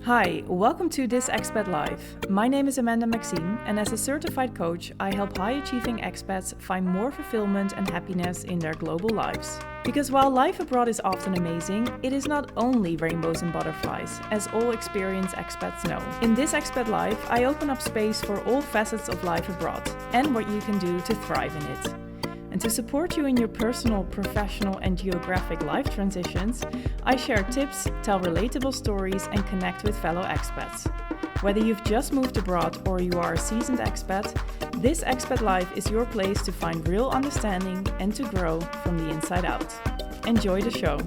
Hi, welcome to This Expat Life. My name is Amanda Maxime, and as a certified coach, I help high-achieving expats find more fulfillment and happiness in their global lives. Because while life abroad is often amazing, it is not only rainbows and butterflies, as all experienced expats know. In This Expat Life, I open up space for all facets of life abroad and what you can do to thrive in it. And to support you in your personal, professional, and geographic life transitions, I share tips, tell relatable stories, and connect with fellow expats. Whether you've just moved abroad or you are a seasoned expat, This Expat Life is your place to find real understanding and to grow from the inside out. Enjoy the show.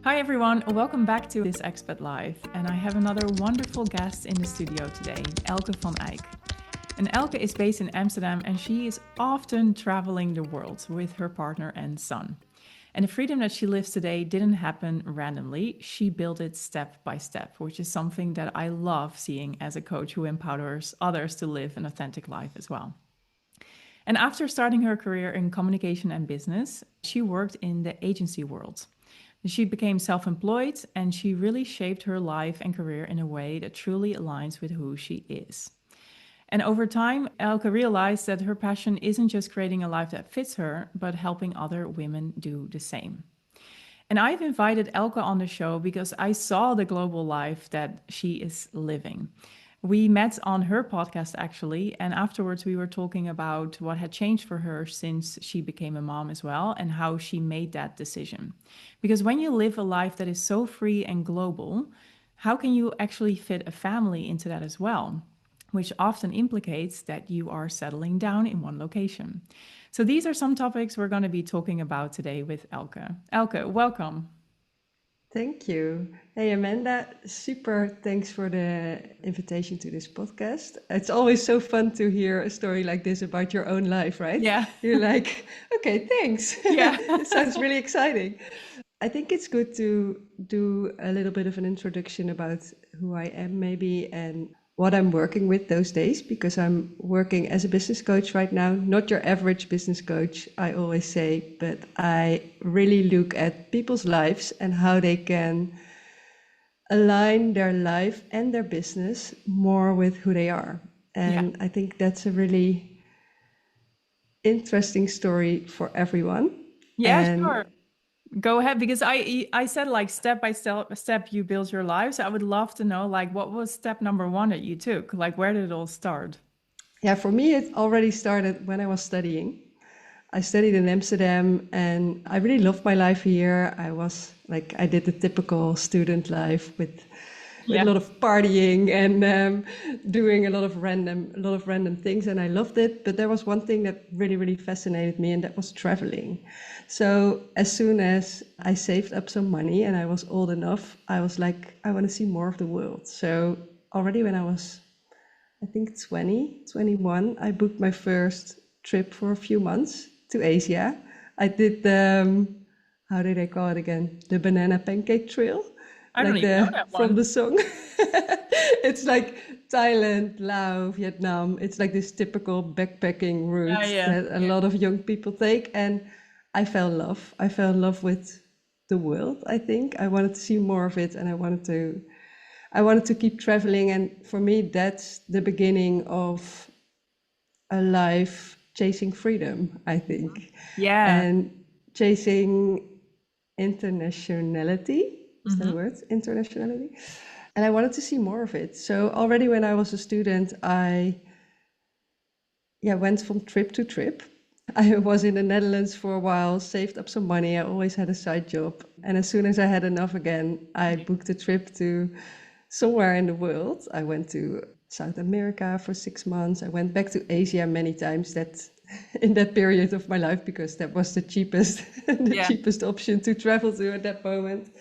Hi everyone, welcome back to This Expat Life, and I have another wonderful guest in the studio today, Elke van Eijk. And Elke is based in Amsterdam and she is often traveling the world with her partner and son. And the freedom that she lives today didn't happen randomly, she built it step by step, which is something that I love seeing as a coach who empowers others to live an authentic life as well. And after starting her career in communication and business, she worked in the agency world. She became self-employed and she really shaped her life and career in a way that truly aligns with who she is. And over time, Elke realized that her passion isn't just creating a life that fits her, but helping other women do the same. And I've invited Elke on the show because I saw the global life that she is living. We met on her podcast actually, and afterwards we were talking about what had changed for her since she became a mom as well and how she made that decision. Because when you live a life that is so free and global, how can you actually fit a family into that as well? Which often implicates that you are settling down in one location. So these are some topics we're going to be talking about today with Elke. Elke, welcome. Thank you. Hey, Amanda, super thanks for the invitation to this podcast. It's always so fun to hear a story like this about your own life, right? Yeah. You're like, okay, thanks. Yeah. It sounds really exciting. I think it's good to do a little bit of an introduction about who I am maybe and what I'm working with those days, because I'm working as a business coach right now, not your average business coach, I always say, but I really look at people's lives and how they can align their life and their business more with who they are. And I think that's a really interesting story for everyone. Yeah, sure. Go ahead, because I said like step by step you build your life. So I would love to know like what was step number one that you took? Like where did it all start? Yeah, for me it already started when I was studying. I studied in Amsterdam and I really loved my life here. I did the typical student life with a lot of partying and doing a lot of random things, and I loved it. But there was one thing that really, really fascinated me, and that was traveling. So as soon as I saved up some money and I was old enough, I was like, I want to see more of the world. So already when I was, I think 21, I booked my first trip for a few months to Asia. I did how did I call it again? The banana pancake trail. I don't even know that one. From the song. It's like Thailand, Laos, Vietnam. It's like this typical backpacking route that a lot of young people take. And I fell in love. I fell in love with the world, I think. I wanted to see more of it and I wanted to keep traveling. And for me, that's the beginning of a life chasing freedom, I think. Yeah. And chasing internationality. Is that a word? Internationality. And I wanted to see more of it. So already when I was a student, I went from trip to trip. I was in the Netherlands for a while, saved up some money. I always had a side job. And as soon as I had enough again, I booked a trip to somewhere in the world. I went to South America for 6 months. I went back to Asia many times in that period of my life, because that was the cheapest, cheapest option to travel to at that moment.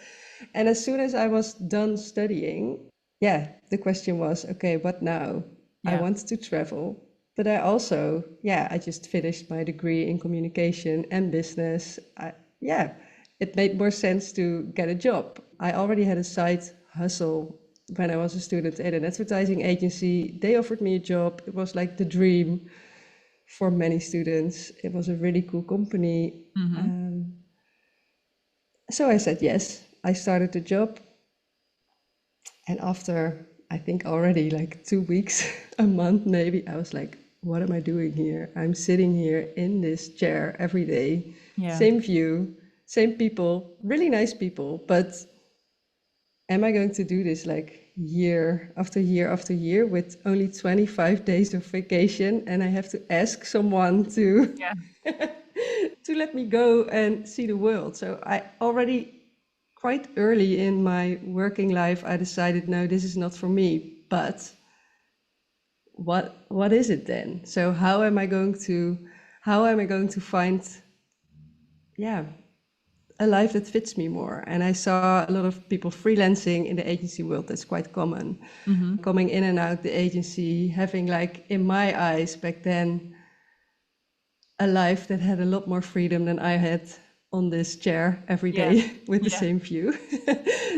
And as soon as I was done studying, the question was, okay, what now? I want to travel, but I also, I just finished my degree in communication and business. It made more sense to get a job. I already had a side hustle when I was a student at an advertising agency. They offered me a job. It was like the dream for many students. It was a really cool company. So I said yes. I started the job. And after, I think already like 2 weeks, a month maybe, I was like, what am I doing here? I'm sitting here in this chair every day, same view, same people, really nice people. But am I going to do this like year after year after year with only 25 days of vacation? And I have to ask someone to to let me go and see the world. So I already quite early in my working life, I decided, no, this is not for me. But what is it then? So how am I going to find, a life that fits me more? And I saw a lot of people freelancing in the agency world. That's quite common. Coming in and out the agency, having, like, in my eyes back then, a life that had a lot more freedom than I had on this chair every day with the same view.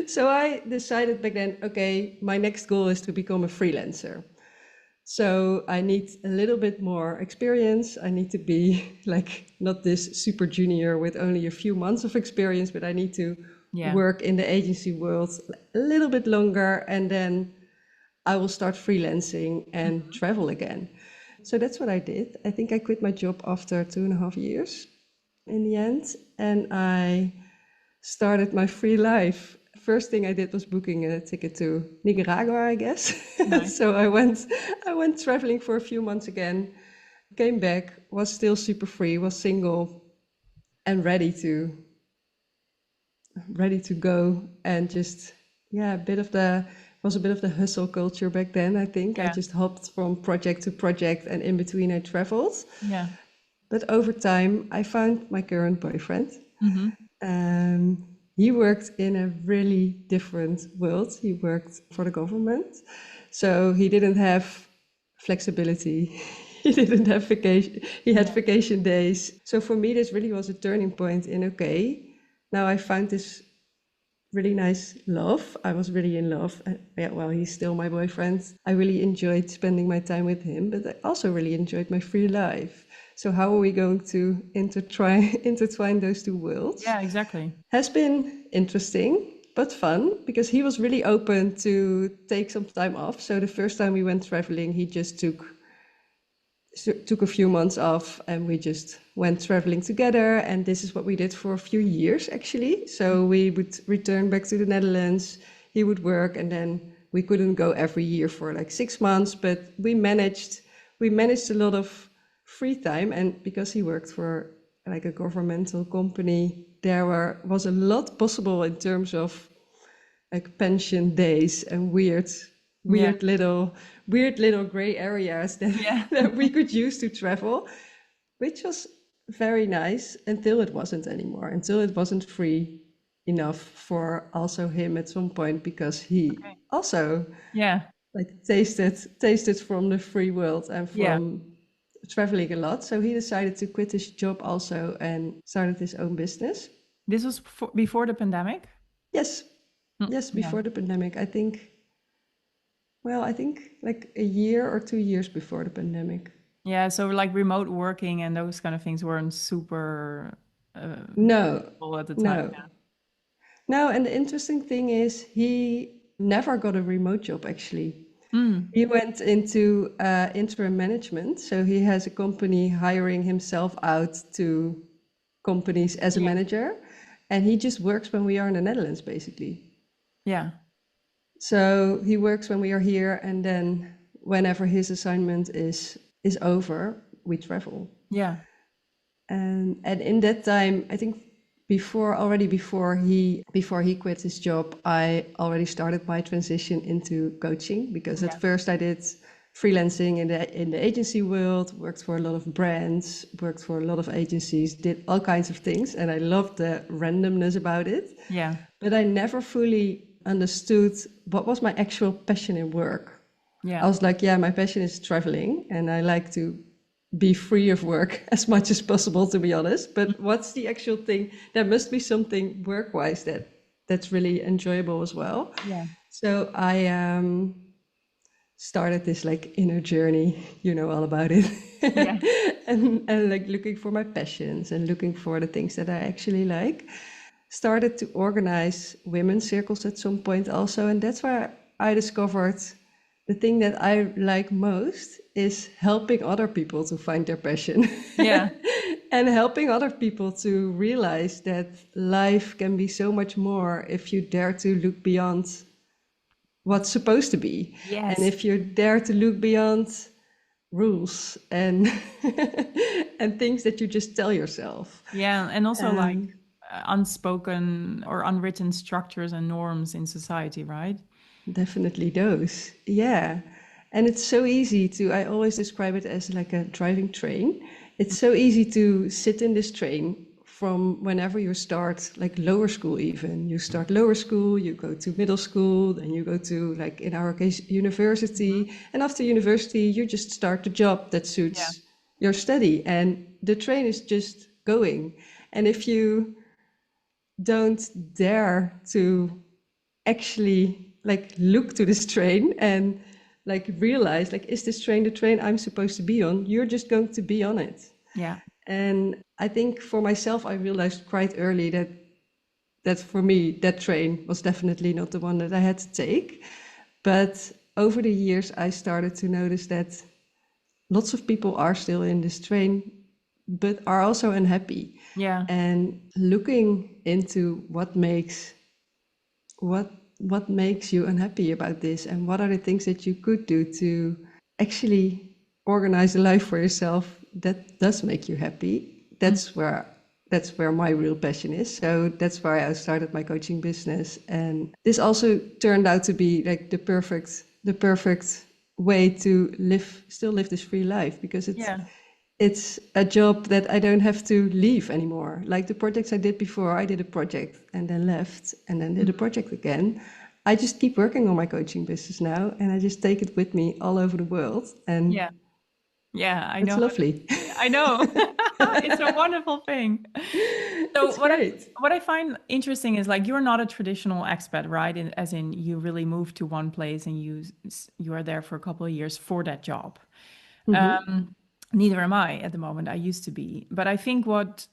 So I decided back then, okay, my next goal is to become a freelancer. So I need a little bit more experience. I need to be like not this super junior with only a few months of experience, but I need to work in the agency world a little bit longer, and then I will start freelancing and travel again. So that's what I did. I think I quit my job after 2.5 years in the end, and I started my free life. First thing I did was booking a ticket to Nicaragua, I guess. Nice. So I went traveling for a few months again, came back, was still super free, was single, and ready to go, and just a bit of the hustle culture back then, I think. I just hopped from project to project, and in between I traveled. But over time I found my current boyfriend. He worked in a really different world. He worked for the government, so he didn't have flexibility. He didn't have vacation. He had vacation days. So for me, this really was a turning point in, okay, now I found this really nice love. I was really in love. He's still my boyfriend. I really enjoyed spending my time with him, but I also really enjoyed my free life. So how are we going to intertwine those two worlds? Yeah, exactly. Has been interesting, but fun, because he was really open to take some time off. So the first time we went traveling, he just took a few months off, and we just went traveling together. And this is what we did for a few years, actually. So we would return back to the Netherlands, he would work, and then we couldn't go every year for like 6 months, but we managed a lot of free time. And because he worked for like a governmental company, there was a lot possible in terms of like pension days and weird little gray areas that we could use to travel, which was very nice until it wasn't anymore, until it wasn't free enough for also him at some point, because he also like tasted from the free world and from traveling a lot. So he decided to quit his job also and started his own business. This was before the pandemic? Yes, before the pandemic. I think like a year or 2 years before the pandemic. Yeah, so like remote working and those kind of things weren't super no at the time. No, and the interesting thing is he never got a remote job, actually. He went into interim management, so he has a company hiring himself out to companies as a manager, and he just works when we are in the Netherlands, basically. Yeah. So he works when we are here, and then whenever his assignment is over, we travel. Yeah. And in that time, I think before he quit his job, I already started my transition into coaching, because at first I did freelancing in the agency world, worked for a lot of brands, worked for a lot of agencies, did all kinds of things, and I loved the randomness about it. Yeah. But I never fully understood what was my actual passion in work. Yeah. I was like, my passion is traveling, and I like to be free of work as much as possible, to be honest. But what's the actual thing? There must be something work-wise that's really enjoyable as well. Yeah. So I started this like inner journey, you know all about it. Yeah. And like looking for my passions and looking for the things that I actually like. Started to organize women's circles at some point also, and that's where I discovered the thing that I like most is helping other people to find their passion. Yeah. And helping other people to realize that life can be so much more if you dare to look beyond what's supposed to be. And Yes. if you dare to look beyond rules and and things that you just tell yourself. Yeah. And also like Um, unspoken or unwritten structures and norms in society, right? Definitely those. Yeah. And it's so easy to, I always describe it as like a driving train. It's so easy to sit in this train from whenever you start, like lower school even. You start lower school, you go to middle school, then you go to, like in our case, university. And after university, you just start the job that Yeah. suits your study. And the train is just going. And if you don't dare to actually like look to this train and like realize like, is this train the train I'm supposed to be on? You're just going to be on it. Yeah. And I think for myself, I realized quite early that for me, that train was definitely not the one that I had to take. But over the years, I started to notice that lots of people are still in this train, but are also unhappy. Yeah. And looking into what what makes you unhappy about this, and what are the things that you could do to actually organize a life for yourself that does make you happy. That's where my real passion is. So that's why I started my coaching business, and this also turned out to be like the perfect way to still live this free life, because Yeah. it's a job that I don't have to leave anymore. Like the projects I did before, I did a project and then left and then did a project again. I just keep working on my coaching business now, and I just take it with me all over the world. And Yeah. Yeah. I it's know. lovely. I know. It's a wonderful thing. So It's great. what I find interesting is like you're not a traditional expat, right? As in you really moved to one place and you are there for a couple of years for that job. Hmm. Um, Neither am I at the moment. I used to be, but I think what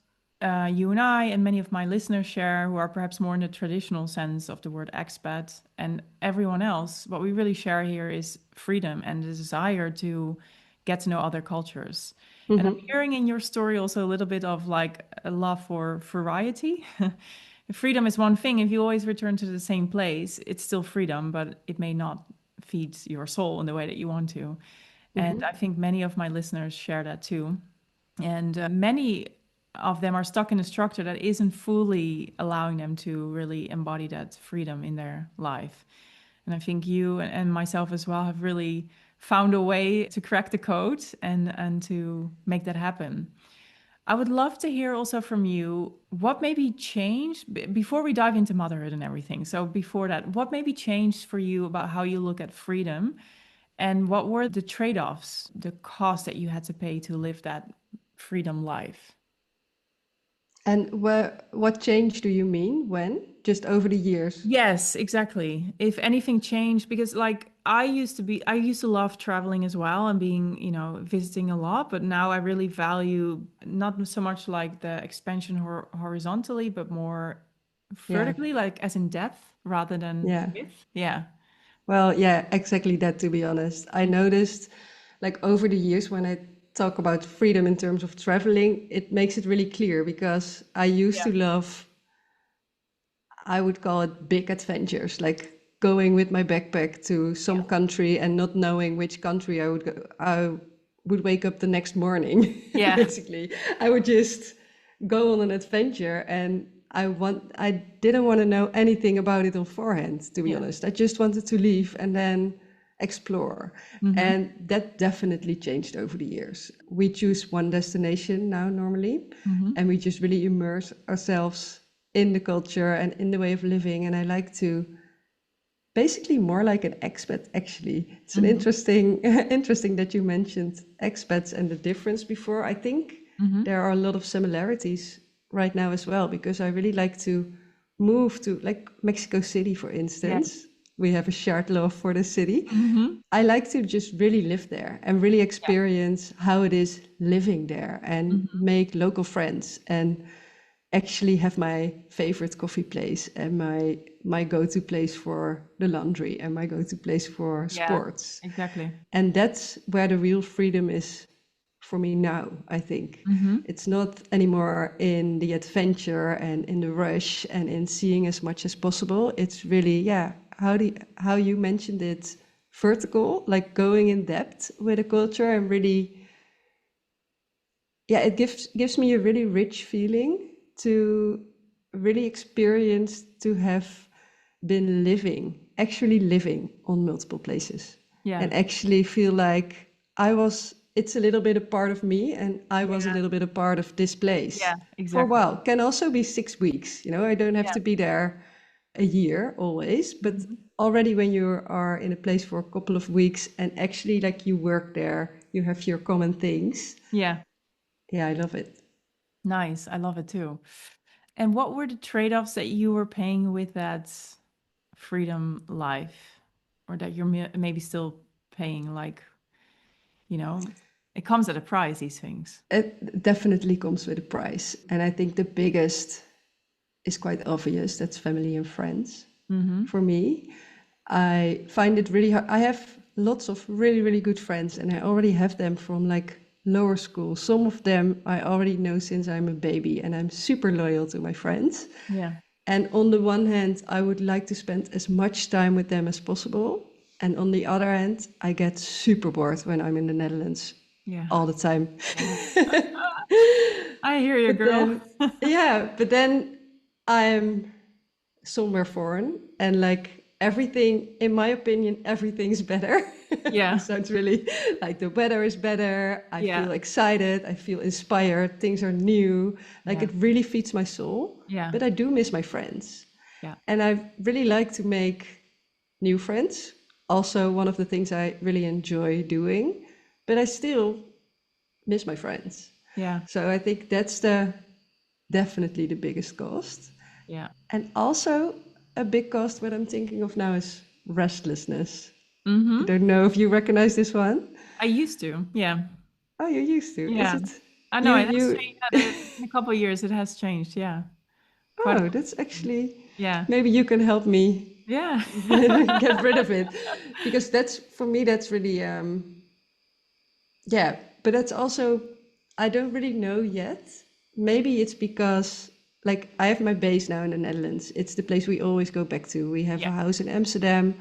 you and I and many of my listeners share, who are perhaps more in the traditional sense of the word expat, and everyone else, what we really share here is freedom and the desire to get to know other cultures. And I'm Hmm. hearing in your story also a little bit of like a love for variety. Freedom is one thing. If you always return to the same place, it's still freedom, but it may not feed your soul in the way that you want to. And I Hmm. think many of my listeners share that too. And many of them are stuck in a structure that isn't fully allowing them to really embody that freedom in their life. And I think you and myself as well have really found a way to crack the code and to make that happen. I would love to hear also from you what maybe changed before we dive into motherhood and everything. So before that, what maybe changed for you about how you look at freedom, and what were the trade-offs, the cost that you had to pay to live that freedom life? And what change do you mean when? Just over the years? Yes, exactly. If anything changed, because like I used to love traveling as well and being, visiting a lot, but now I really value not so much like the expansion horizontally, but more Yeah. vertically, like as in depth rather than Yeah. width. Yeah. Well, yeah, exactly that, to be honest. I noticed, like, over the years when I talk about freedom in terms of traveling, it makes it really clear, because I used Yeah. to love, I would call it big adventures, like going with my backpack to some country and not knowing which country I would go. I would wake up the next morning, Yeah. basically. I would just go on an adventure, and I didn't want to know anything about it beforehand, to be Yeah. honest. I just wanted to leave and then explore. Hmm. And that definitely changed over the years. We choose one destination now normally, Hmm. and we just really immerse ourselves in the culture and in the way of living. And I like to basically more like an expat, actually. It's an Hmm. interesting interesting that you mentioned expats and the difference before. I think Hmm. there are a lot of similarities right now as well, because I really like to move to like Mexico City, for Yeah. instance. we have a shared love for the city. Mm-hmm. I like to just really live there and really experience how it is living there and Mm-hmm. make local friends and actually have my favorite coffee place and my go-to place for the laundry and my go-to place for Yeah, sports. exactly. And that's where the real freedom is for me now, I think. Mm-hmm. It's not anymore in the adventure and in the rush and in seeing as much as possible. It's really, yeah, how you mentioned it, vertical, like going in depth with a culture and really, yeah, it gives me a really rich feeling to really experience to have been actually living on multiple places Yeah. and actually feel like it's a little bit a part of me and I was a Yeah. little bit a part of this place Yeah, for a exactly. while. Can also be 6 weeks, I don't have Yeah. to be there a year always, but Mm-hmm. already when you are in a place for a couple of weeks and actually like you work there, you have your common things. Yeah. Yeah, I love it. Nice. I love it too. And what were the trade-offs that you were paying with that freedom life, or that you're maybe still paying? Like, you know, it comes at a price, these things. It definitely comes with a price. And I think the biggest is quite obvious. That's family and friends. Mm-hmm. For me, I find it really hard. I have lots of really, really good friends, and I already have them from like lower school. Some of them I already know since I'm a baby, and I'm super loyal to my friends. Yeah. And on the one hand, I would like to spend as much time with them as possible. And on the other hand, I get super bored when I'm in the Netherlands Yeah. all the time. Yeah. I hear you, But girl. then, yeah, but then I'm somewhere foreign and like everything, in my opinion, everything's better. Yeah. It sounds really like the weather is better. I Yeah. feel excited. I feel inspired. Things are new. Like Yeah. it really feeds my soul. Yeah. But I do miss my friends. Yeah. And I really like to make new friends. Also, one of the things I really enjoy doing. But I still miss my friends. Yeah. So I think that's definitely the biggest cost. Yeah. And also a big cost what I'm thinking of now is restlessness. I Mm-hmm. don't know if you recognize this one. I used to. Yeah. Oh, you used to. Is Yeah. it I know you it has you changed. In a couple of years, it has changed. Yeah. Quite a Oh, lot. that's actually Yeah. maybe you can help me Yeah. get rid of it because that's for me that's really yeah, but that's also I don't really know yet. Maybe it's because like I have my base now in the Netherlands. It's the place we always go back to. We have Yeah. a house in Amsterdam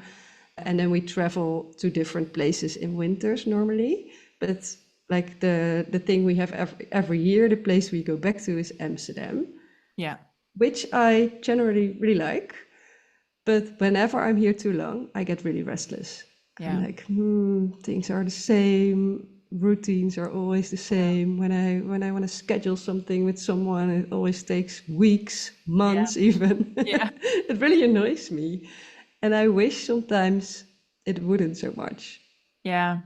and then we travel to different places in winters normally. But like the thing we have every year, the place we go back to is Amsterdam, Yeah. which I generally really like. But whenever I'm here too long, I get really restless. I'm Yeah. like, things are the same. Routines are always the Yeah. same. When I want to schedule something with someone, it always takes weeks, Yeah. months even. Yeah. It really annoys me. And I wish sometimes it wouldn't so much. Yeah.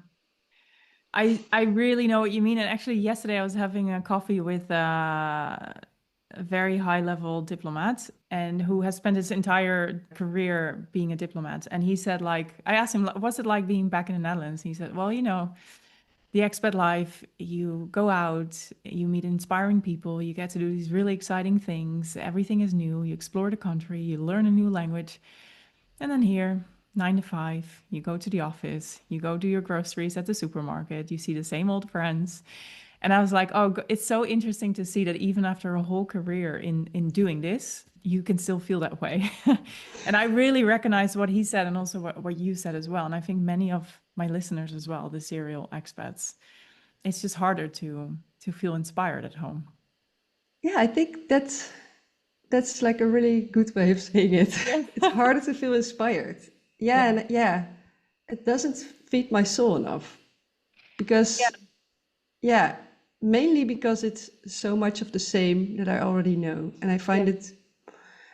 I really know what you mean. And actually, yesterday I was having a coffee with a very high level diplomat and who has spent his entire career being a diplomat. And he said, like, I asked him, what's it like being back in the Netherlands? He said, well, the expat life, you go out, you meet inspiring people, you get to do these really exciting things. Everything is new. You explore the country, you learn a new language. And then here, 9 to 5, you go to the office, you go do your groceries at the supermarket, you see the same old friends. And I was like, oh, it's so interesting to see that even after a whole career in doing this, you can still feel that way. And I really recognize what he said and also what you said as well. And I think many of my listeners as well, the serial expats, it's just harder to feel inspired at home. Yeah, I think that's like a really good way of saying it. Yeah. It's harder to feel inspired. Yeah, Yeah. and yeah, it doesn't feed my soul enough Yeah. because yeah, mainly because it's so much of the same that I already know. And I Yeah. find it,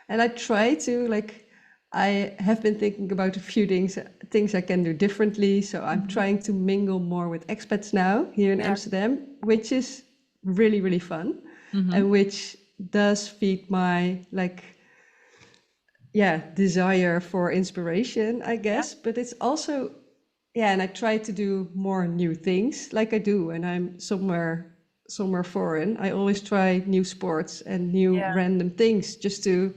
and I try to like, I have been thinking about a few things I can do differently. So I'm Mhm. trying to mingle more with expats now here in Yeah. Amsterdam, which is really, really fun Hmm. and which does feed my like desire for inspiration, I Yeah. guess. But it's also, and I try to do more new things like I do when I'm somewhere foreign. I always try new sports and new Yeah. random things just to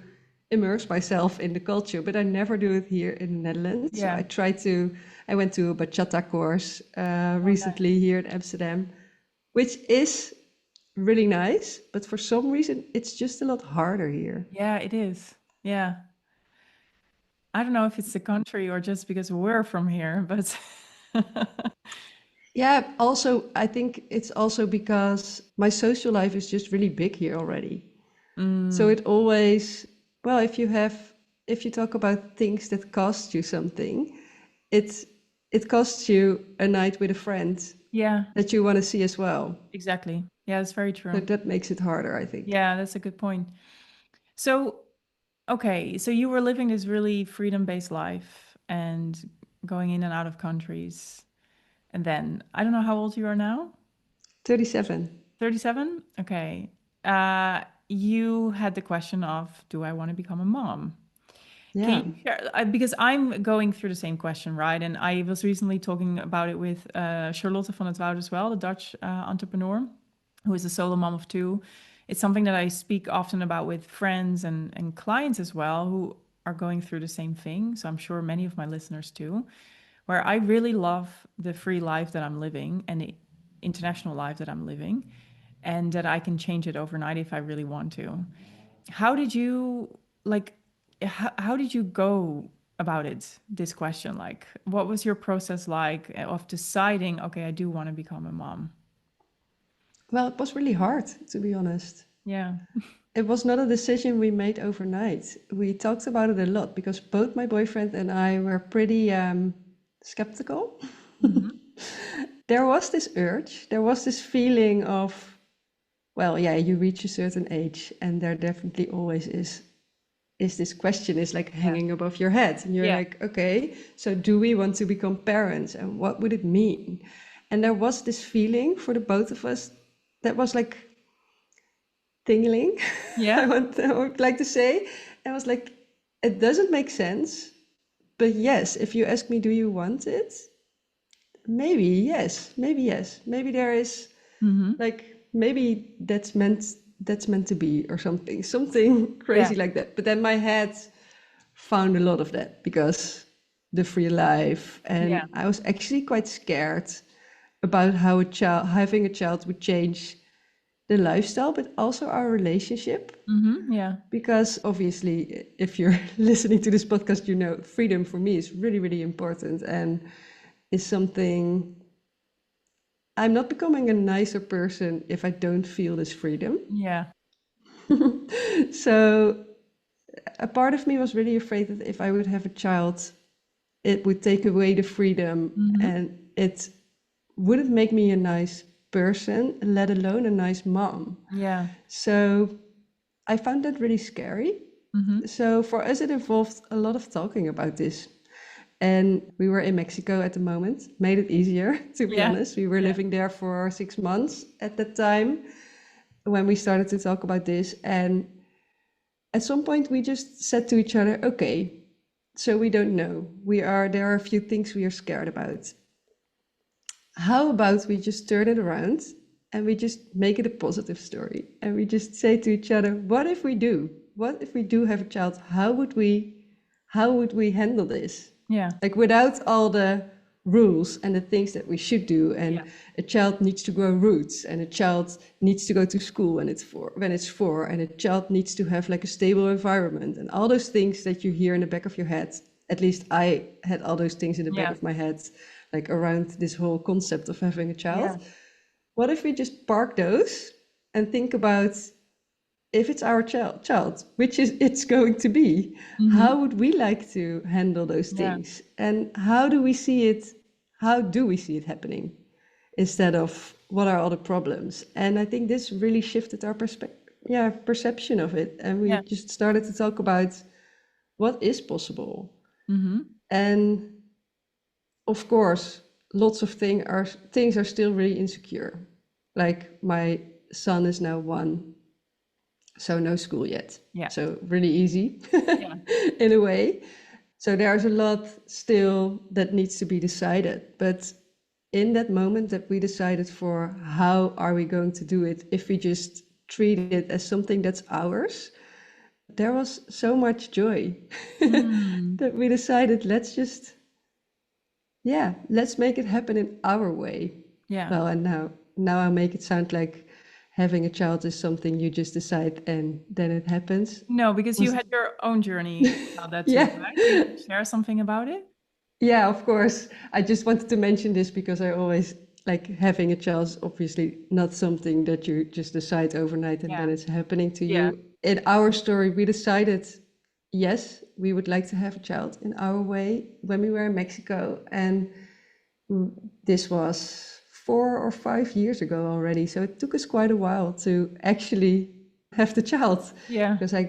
immerse myself in the culture. But I never do it here in the Netherlands. So Yeah. I went to a bachata course Oh, nice. recently here in Amsterdam, which is really nice. But for some reason, it's just a lot harder here. Yeah, it is. Yeah. I don't know if it's the country or just because we're from here, but Yeah, also, I think it's also because my social life is just really big here already. So mm, it always, well, if you talk about things that cost you something, it's, it costs you a night with a friend yeah, that you want to see as well. exactly. Yeah, that's very So true. that makes it harder, I think. Yeah, that's a good point. So, okay, so you were living this really freedom-based life and going in and out of countries. And then, I don't know how old you are now? 37. 37? Okay. You had the question of, do I want to become a mom? Can Yeah. you share? Because I'm going through the same question, right? And I was recently talking about it with Charlotte van het Woud as well, the Dutch entrepreneur, who is a solo mom of two. It's something that I speak often about with friends and clients as well, who are going through the same thing. So I'm sure many of my listeners too, where I really love the free life that I'm living and the international life that I'm living, and that I can change it overnight if I really want to. How did you like how did you go about it, this question? Like, what was your process like of deciding, okay, I do want to become a mom? Well, it was really hard, to be honest. Yeah. It was not a decision we made overnight. We talked about it a lot because both my boyfriend and I were pretty skeptical. Hmm. There was this urge, there was this feeling of, well, yeah, you reach a certain age, and there definitely always is this question is like Yeah. hanging above your head, and you're Yeah. like, okay, so do we want to become parents, and what would it mean? And there was this feeling for the both of us that was like tingling. Yeah. I would like to say, I was like, it doesn't make sense, but yes, if you ask me, do you want it? Maybe yes, maybe yes, maybe there is Hmm. like maybe that's meant to be or something Yeah. crazy like that. But then my head found a lot of that because the free life, Yeah. and I was actually quite scared about how a child having a child would change the lifestyle but also our relationship, Hmm. Yeah. because obviously if you're listening to this podcast, you know freedom for me is really really important and is something. I'm not becoming a nicer person if I don't feel this freedom. Yeah. So a part of me was really afraid that if I would have a child, it would take away the freedom Hmm. and it wouldn't make me a nice person, let alone a nice mom. Yeah. So I found that really scary. Hmm. So for us, it involved a lot of talking about this. And we were in Mexico at the moment, made it easier, to be Yeah. honest. We were Yeah. living there for 6 months at that time when we started to talk about this. And at some point, we just said to each other, okay, so we don't know. There are a few things we are scared about. How about we just turn it around and we just make it a positive story? And we just say to each other, what if we do? What if we do have a child? How would we handle this? Yeah. Like without all the rules and the things that we should do. And Yeah. a child needs to grow roots, and a child needs to go to school when it's four, and a child needs to have like a stable environment and all those things that you hear in the back of your head. At least I had all those things in the back Yeah. of my head, like around this whole concept of having a Yeah. child. What if we just park those and think about, if it's our child, which is it's going to be, Hmm. how would we like to handle those Yeah. things? And how do we see it? How do we see it happening instead of what are all the problems? And I think this really shifted our perception of it. And we Yeah. just started to talk about what is possible. Hmm. And of course, lots of things are still really insecure. Like my son is now 1. so no school yet. Yeah. So really easy Yeah. in a way. So there's a lot still that needs to be decided. But in that moment that we decided for how are we going to do it, if we just treat it as something that's ours, there was so much joy Mm. that we decided let's make it happen in our way. Yeah. Well, and now I make it sound like having a child is something you just decide and then it happens. No, because you had your own journey about that too, Yeah. right? Can you share something about it? Yeah, of course. I just wanted to mention this because I always like having a child is obviously not something that you just decide overnight and Yeah. then it's happening to Yeah. you. In our story, we decided, yes, we would like to have a child in our way when we were in Mexico. And this was 4 or 5 years ago already. So it took us quite a while to actually have the child. Yeah. Because I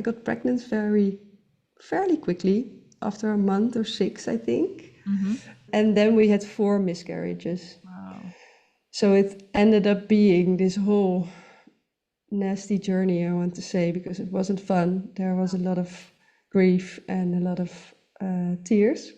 got pregnant fairly quickly after a month or 6, I think. Mm-hmm. And then we had 4 miscarriages. Wow. So it ended up being this whole nasty journey, I want to say, because it wasn't fun. There was a lot of grief and a lot of tears.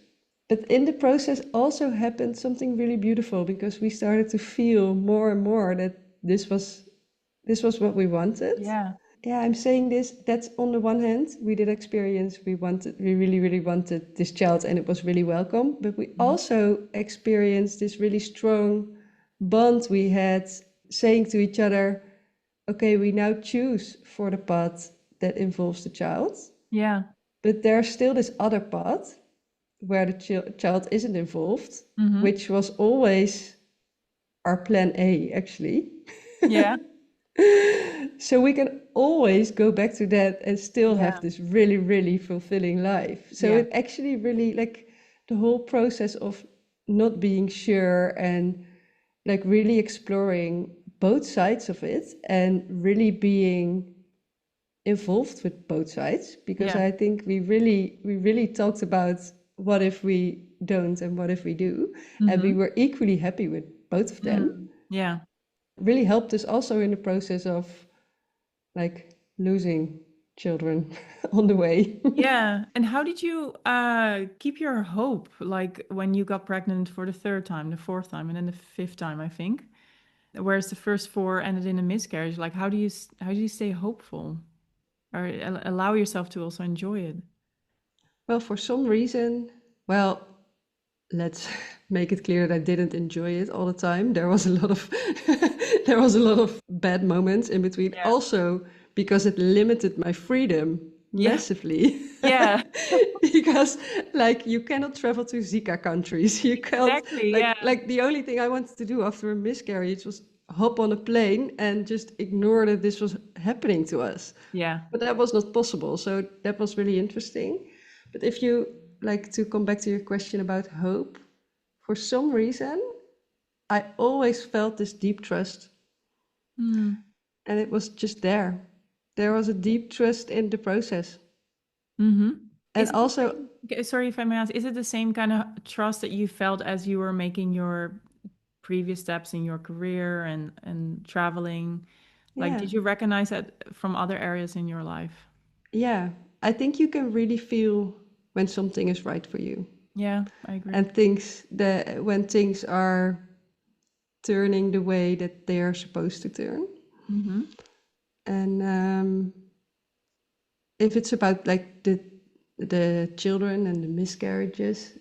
But in the process also happened something really beautiful because we started to feel more and more that this was what we wanted. Yeah. Yeah, I'm saying this, that's on the one hand, we did experience, we really, really wanted this child and it was really welcome, but we also experienced this really strong bond we had saying to each other, okay, we now choose for the path that involves the child, Yeah. but there's still this other path where the child isn't involved, Mm-hmm. which was always our plan A, actually. Yeah. So we can always go back to that and still Yeah. have this really, really fulfilling life. So Yeah. it actually really, like, the whole process of not being sure and like really exploring both sides of it and really being involved with both sides, because Yeah. I think we really talked about what if we don't and what if we do, and we Mm-hmm. were equally happy with both of them. Yeah. Really helped us also in the process of like losing children on the way. Yeah. And how did you keep your hope, like when you got pregnant for the 3rd time, the 4th time, and then the 5th time, I think, whereas the first 4 ended in a miscarriage? Like, how do you stay hopeful or allow yourself to also enjoy it? Well, for some reason, well, let's make it clear that I didn't enjoy it all the time. There was a lot of there was a lot of bad moments in between. Yeah. Also, because it limited my freedom Yeah. massively. Yeah. Because like you cannot travel to Zika countries. You can't Exactly. Yeah. like the only thing I wanted to do after a miscarriage was hop on a plane and just ignore that this was happening to us. Yeah. But that was not possible. So that was really interesting. But if you like to come back to your question about hope, for some reason, I always felt this deep trust. Mm. And it was just there. There was a deep trust in the process. Mm-hmm. And also, Sorry if I may ask, is it the same kind of trust that you felt as you were making your previous steps in your career and traveling? Like, yeah, did you recognize that from other areas in your life? yeah, I think you can really feel when something is right for you. Yeah, I agree. And when things are turning the way that they are supposed to turn. Mm-hmm. And if it's about like the children and the miscarriages,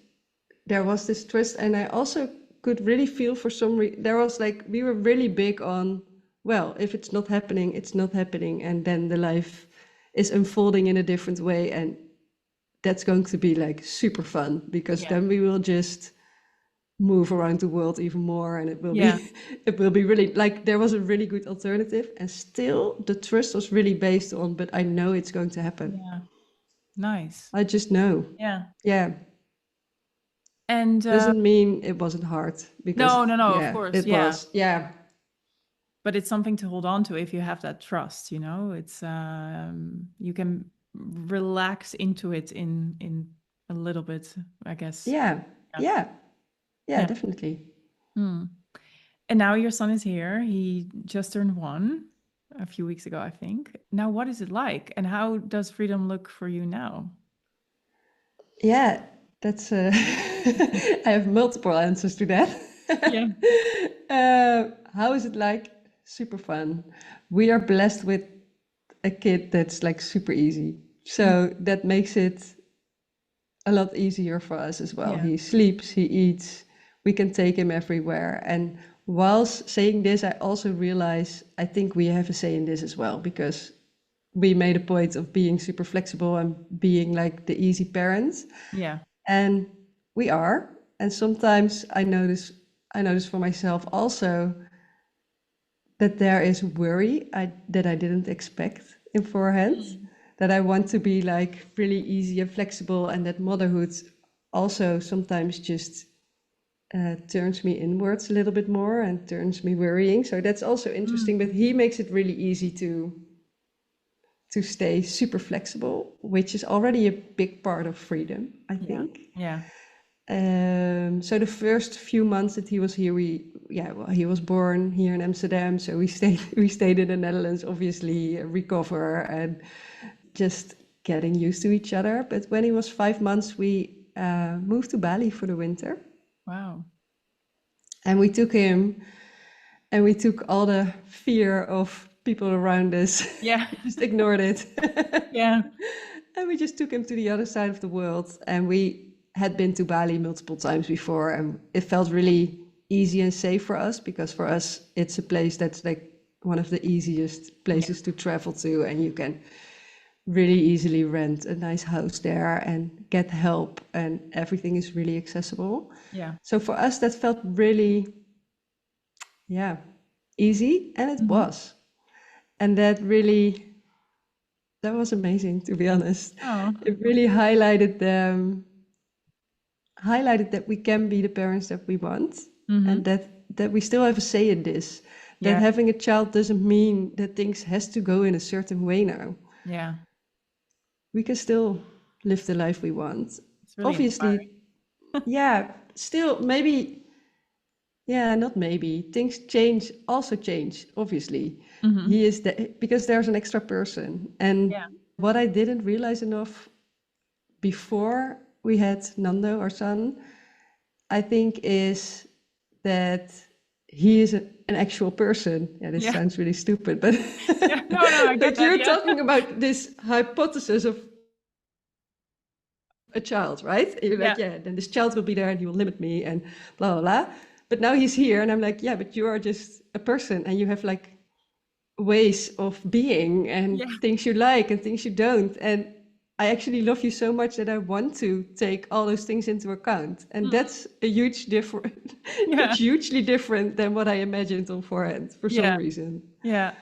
there was this trust, and I also could really feel for some reason there was like we were really big on, well, if it's not happening, it's not happening, and then the life is unfolding in a different way, and that's going to be like super fun because Yeah. then we will just move around the world even more, and it will Yeah. be it will be really like there was a really good alternative, and still the trust was really based on, but I know it's going to happen. Yeah. Nice. I just know. Yeah. Yeah. And Doesn't mean it wasn't hard, because no, of yeah, course. it Yeah. was. Yeah. But it's something to hold on to if you have that trust, you know. It's you can relax into it in a little bit, I guess. Yeah. Yeah. Yeah. Yeah, Yeah. definitely. Hmm. And now your son is here. He just turned 1. a few weeks ago, I think. Now, what is it like? And how does freedom look for you now? Yeah, that's I have multiple answers to that. Yeah. How is it like? Super fun. We are blessed with a kid that's like super easy. So that makes it a lot easier for us as well. Yeah. He sleeps, he eats, we can take him everywhere. And whilst saying this, I also realize I think we have a say in this as well, because we made a point of being super flexible and being like the easy parents. Yeah. And we are. And sometimes I notice for myself also that there is worry that I didn't expect in forehand, that I want to be like really easy and flexible, and that motherhood also sometimes just turns me inwards a little bit more and turns me worrying. So that's also interesting, but he makes it really easy to stay super flexible, which is already a big part of freedom, I think. Yeah. So the first few months that he was here, he was born here in Amsterdam, so we stayed in the Netherlands, obviously recover and just getting used to each other. But when he was 5 months, we moved to Bali for the winter. Wow. And we took him, and we took all the fear of people around us. Yeah. Just ignored it. Yeah. And we just took him to the other side of the world. And we had been to Bali multiple times before, and it felt really easy and safe for us, because for us, it's a place that's like one of the easiest places to travel to, and you can really easily rent a nice house there and get help, and everything is really accessible. Yeah. So for us, that felt really, easy, and it was. And that was amazing, to be honest. Oh. It really highlighted that we can be the parents that we want, and that we still have a say in this. That having a child doesn't mean that things has to go in a certain way now. Yeah. We can still live the life we want. It's really Obviously, still maybe, not maybe, things also change, obviously. He is because there's an extra person. And what I didn't realize enough before we had Nando, our son, I think, is that he is an actual person. Yeah, this sounds really stupid, but No, I get but you're that, talking about this hypothesis of a child, right? You're like, then this child will be there and he will limit me and blah, blah, blah. But now he's here and I'm like, but you are just a person, and you have like ways of being and things you like and things you don't. And I actually love you so much that I want to take all those things into account. And that's a huge difference. It's hugely different than what I imagined on forehand for some reason. Yeah.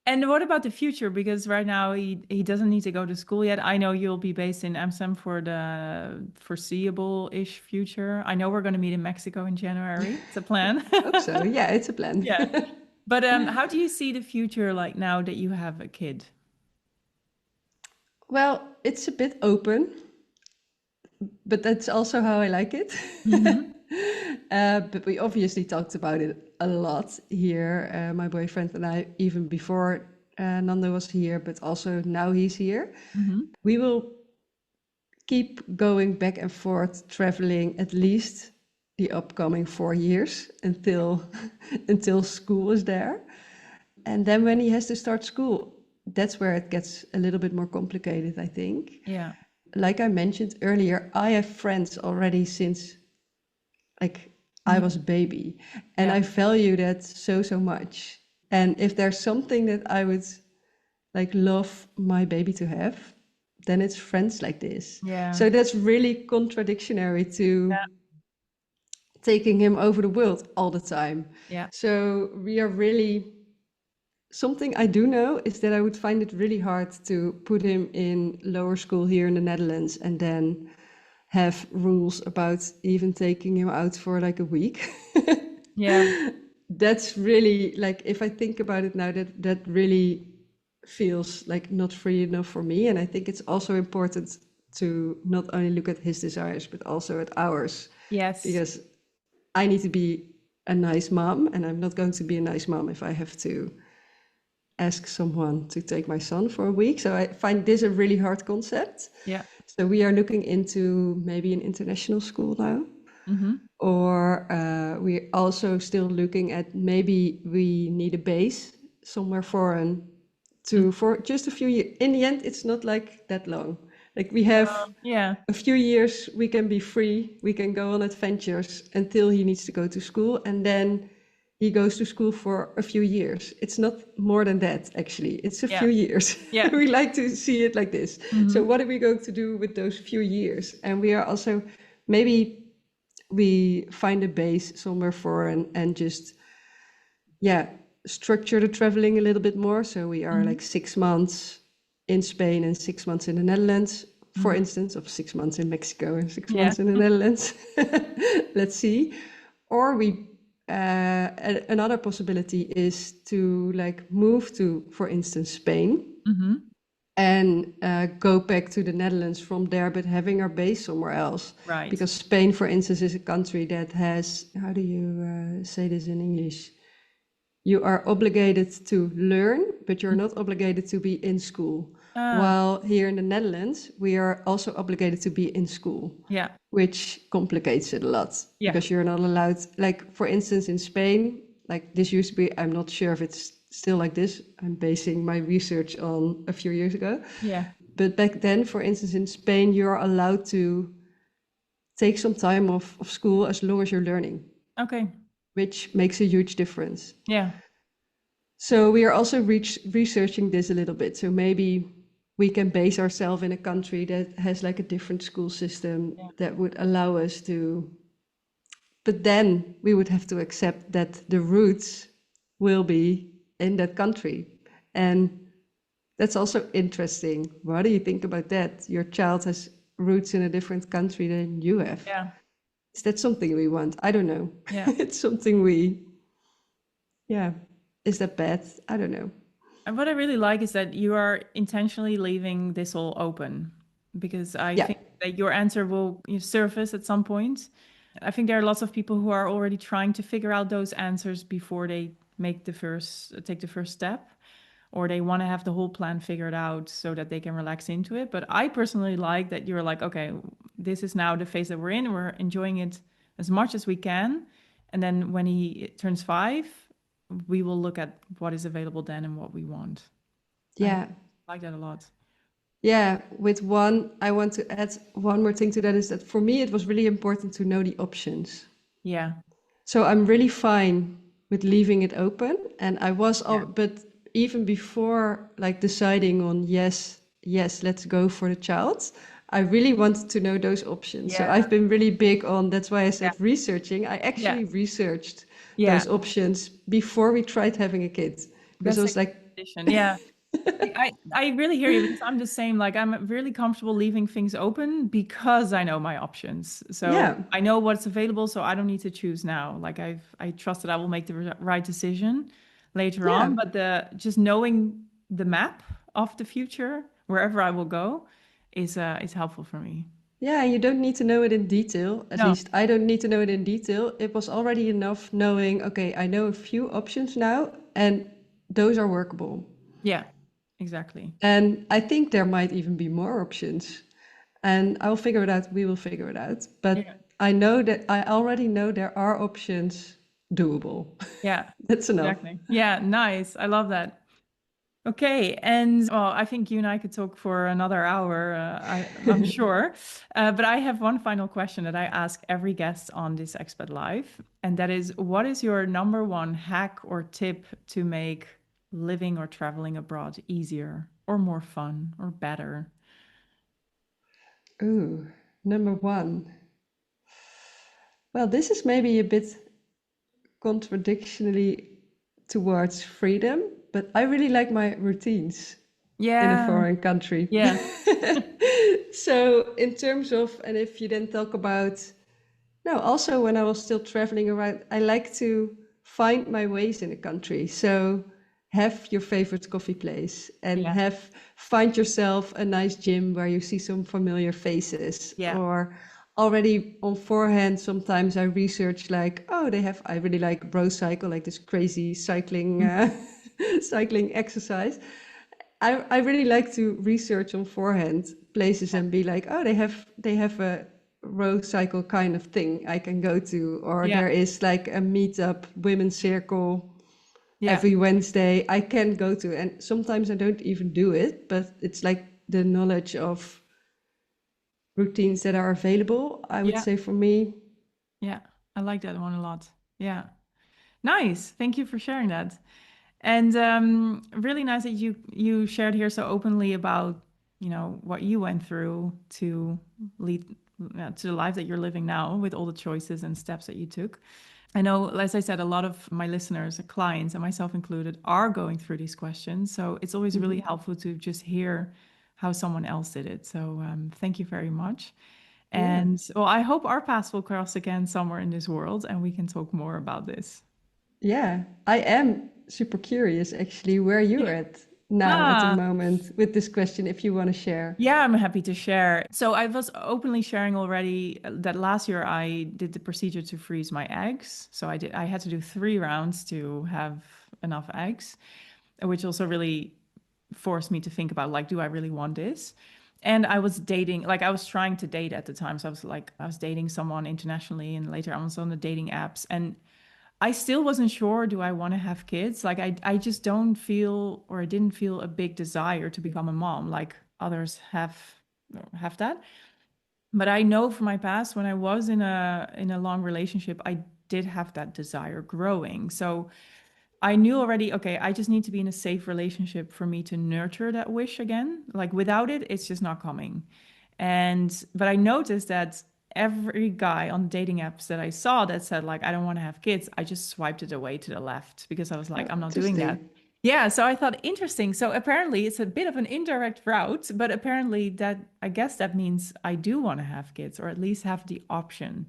And what about the future? Because right now he doesn't need to go to school yet. I know you'll be based in Amsterdam for the foreseeable-ish future. I know we're going to meet in Mexico in January. It's a plan. I hope so. Yeah, it's a plan. Yeah. But how do you see the future like now that you have a kid? Well, it's a bit open, but that's also how I like it. But we obviously talked about it a lot here, my boyfriend and I, even before Nando was here, but also now he's here. We will keep going back and forth, traveling at least the upcoming 4 years until school is there. And then when he has to start school, that's where it gets a little bit more complicated, I think. Yeah. Like I mentioned earlier, I have friends already since I was a baby, and I value that so much. And if there's something that I would love my baby to have, then it's friends like this. Yeah. So that's really contradictory to taking him over the world all the time. Yeah. So we are really, something I do know is that I would find it really hard to put him in lower school here in the Netherlands and then have rules about even taking him out for a week. Yeah. That's really, if I think about it now, that really feels not free enough for me. And I think it's also important to not only look at his desires, but also at ours. Yes. Because I need to be a nice mom, and I'm not going to be a nice mom if I have to ask someone to take my son for a week. So I find this a really hard concept. Yeah. So we are looking into maybe an international school now. Mm-hmm. Or we're also still looking at maybe we need a base somewhere foreign for just a few years. In the end, it's not like that long. Like we have Yeah. a few years, we can be free, we can go on adventures until he needs to go to school, and then he goes to school for a few years. It's not more than that, actually. It's a few years. Yeah. We like to see it like this. Mm-hmm. So what are we going to do with those few years? And we are also, maybe we find a base somewhere foreign and just, structure the traveling a little bit more. So we are like 6 months in Spain and 6 months in the Netherlands, for instance, of 6 months in Mexico and 6 months in the Netherlands. Let's see. Or we, another possibility is to like move to, for instance, Spain. And go back to the Netherlands from there, but having our base somewhere else. Right. Because Spain, for instance, is a country that has, how do you say this in English? You are obligated to learn, but you're not obligated to be in school. While here in the Netherlands, we are also obligated to be in school. Yeah. Which complicates it a lot. Yeah. Because you're not allowed, like for instance, in Spain, like this used to be, I'm not sure if it's still like this. I'm basing my research on a few years ago. Yeah. But back then, for instance, in Spain, you're allowed to take some time off of school as long as you're learning. Okay. Which makes a huge difference. Yeah. So we are also researching this a little bit. So maybe we can base ourselves in a country that has like a different school system that would allow us to. But then we would have to accept that the roots will be in that country. And that's also interesting. What do you think about that? Your child has roots in a different country than you have. Yeah. Is that something we want? I don't know. Yeah. It's something is that bad? I don't know. And what I really like is that you are intentionally leaving this all open, because I think that your answer will surface at some point. I think there are lots of people who are already trying to figure out those answers before they take the first step, or they want to have the whole plan figured out so that they can relax into it. But I personally like that you're like, okay, this is now the phase that we're in. We're enjoying it as much as we can. And then when he turns 5, we will look at what is available then and what we want. Yeah. I like that a lot. Yeah, I want to add one more thing to that, is that for me, it was really important to know the options. Yeah. So I'm really fine with leaving it open. And I was, but even before like deciding on yes, let's go for the child, I really wanted to know those options. So I've been really big on, that's why I said researching. I actually researched those options before we tried having a kid. Because I was like, I really hear you, because I'm the same. Like, I'm really comfortable leaving things open because I know my options. So I know what's available, so I don't need to choose now. Like I trust that I will make the right decision later on. But just knowing the map of the future, wherever I will go, is helpful for me. Yeah, you don't need to know it in detail. At least I don't need to know it in detail. It was already enough knowing, okay, I know a few options now, and those are workable. Yeah, exactly. And I think there might even be more options. And I'll figure it out. We will figure it out. But I already know there are options doable. Yeah. That's enough. Exactly. Yeah, nice. I love that. Okay, and well, I think you and I could talk for another hour, I'm sure. But I have one final question that I ask every guest on This Expat Life, and that is, what is your number one hack or tip to make living or traveling abroad easier or more fun or better? Ooh, number one. Well, this is maybe a bit contradictionally towards freedom, but I really like my routines in a foreign country. Yeah. So in terms of, and if you then talk about, no, also when I was still traveling around, I like to find my ways in a country. So have your favorite coffee place and find yourself a nice gym where you see some familiar faces. Or already on forehand, sometimes I research like, I really like Bro Cycle, like this crazy cycling cycling exercise. I really like to research on forehand places and be like, oh, they have a road cycle kind of thing I can go to, or Yeah. there is like a meetup women's circle Yeah. every Wednesday I can go to. And sometimes I don't even do it, but it's like the knowledge of routines that are available, I would Yeah. say for me. Yeah. I like that one a lot. Yeah. Nice. Thank you for sharing that. And really nice that you shared here so openly about, what you went through to lead to the life that you're living now with all the choices and steps that you took. I know, as I said, a lot of my listeners, clients, and myself included, are going through these questions. So it's always really helpful to just hear how someone else did it. So thank you very much. Yeah. And well, I hope our paths will cross again somewhere in this world and we can talk more about this. Yeah, I am super curious actually where you're Yeah. at now at the Ah, moment with this question, if you want to share. yeah, I'm happy to share. So I was openly sharing already that last year I did the procedure to freeze my eggs. So I had to do 3 rounds to have enough eggs, which also really forced me to think about like, do I really want this? And I was dating, like I was trying to date at the time. So I was dating someone internationally and later I was on the dating apps. And I still wasn't sure, do I want to have kids? Like I just don't feel or I didn't feel a big desire to become a mom like others have that. But I know from my past when I was in a long relationship, I did have that desire growing. So I knew already, okay, I just need to be in a safe relationship for me to nurture that wish again. Like without it, it's just not coming. But I noticed that every guy on dating apps that I saw that said like I don't want to have kids, I just swiped it away to the left because I was like, Oh, I'm not doing that. interesting. Yeah, so I thought interesting. So apparently it's a bit of an indirect route, but apparently that I guess that means I do want to have kids or at least have the option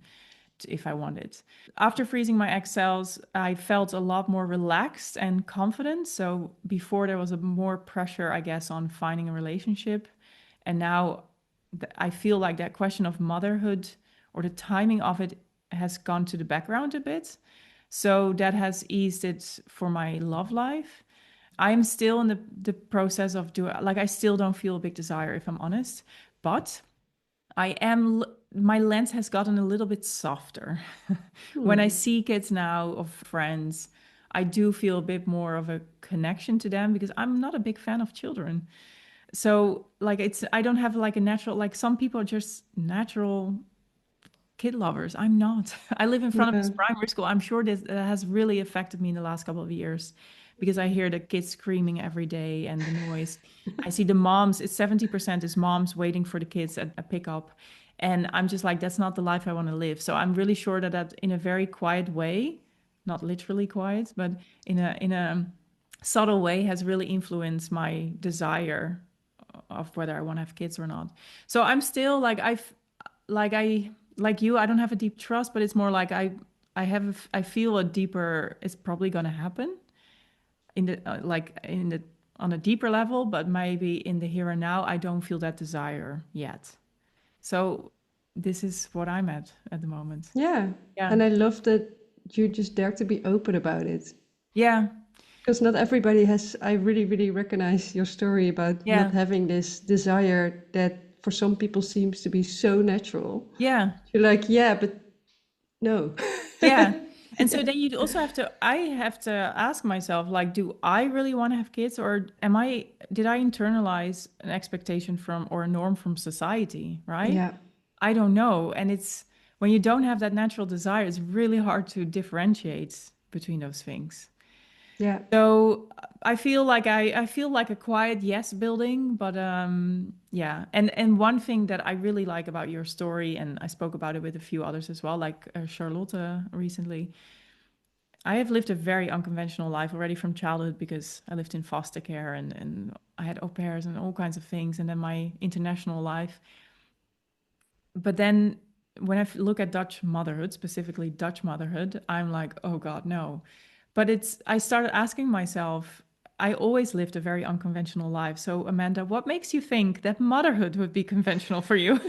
if I wanted. After freezing my egg cells, I felt a lot more relaxed and confident. So before there was a more pressure, I guess, on finding a relationship. And now I feel like that question of motherhood or the timing of it has gone to the background a bit. So that has eased it for my love life. I'm still in the process of I still don't feel a big desire, if I'm honest, but my lens has gotten a little bit softer. When I Hmm. see kids now of friends, I do feel a bit more of a connection to them because I'm not a big fan of children. So like I don't have like a natural like some people are just natural kid lovers. I'm not. I live in front of this Yeah. primary school. I'm sure this has really affected me in the last couple of years because I hear the kids screaming every day and the noise. I see the moms, it's 70% is moms waiting for the kids at a pickup. And I'm just like, that's not the life I want to live. So I'm really sure that in a very quiet way, not literally quiet, but in a subtle way has really influenced my desire of whether I want to have kids or not. So I'm still like I like you, I don't have a deep trust, but it's more like I feel a deeper it's probably going to happen in the on a deeper level, but maybe in the here and now I don't feel that desire yet. So this is what I'm at the moment. Yeah. Yeah. And I love that you just dare to be open about it. Yeah. Because not everybody has, I really, really recognize your story about not Yeah. having this desire that for some people seems to be so natural. Yeah. You're like, yeah, but no. Yeah. And so then you'd also I have to ask myself, like, do I really want to have kids or did I internalize an expectation from or a norm from society, right? Yeah. I don't know. And it's when you don't have that natural desire, it's really hard to differentiate between those things. Yeah. So I feel like a quiet yes building, but yeah. And one thing that I really like about your story, and I spoke about it with a few others as well, like Charlotte recently. I have lived a very unconventional life already from childhood because I lived in foster care and I had au pairs and all kinds of things, and then my international life. But then when look at Dutch motherhood, specifically Dutch motherhood, I'm like, oh God, no. But I started asking myself, I always lived a very unconventional life. So, Amanda, what makes you think that motherhood would be conventional for you?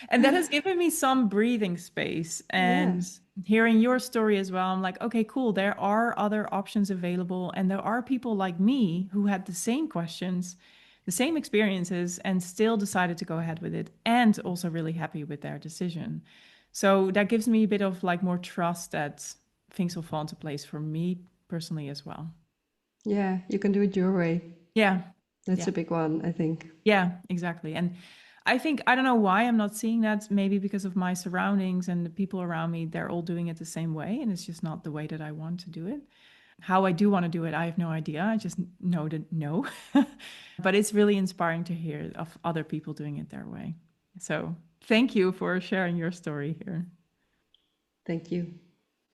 And that has given me some breathing space. Yeah. hearing your story as well, I'm like, okay, cool. There are other options available. And there are people like me who had the same questions, the same experiences, and still decided to go ahead with it and also really happy with their decision. So that gives me a bit of like more trust that things will fall into place for me personally as well. Yeah, you can do it your way. Yeah. That's Yeah. a big one, I think. Yeah, exactly. And I think, I don't know why I'm not seeing that, maybe because of my surroundings and the people around me, they're all doing it the same way. And it's just not the way that I want to do it. How I do want to do it, I have no idea. I just know that no. But it's really inspiring to hear of other people doing it their way. So thank you for sharing your story here. Thank you.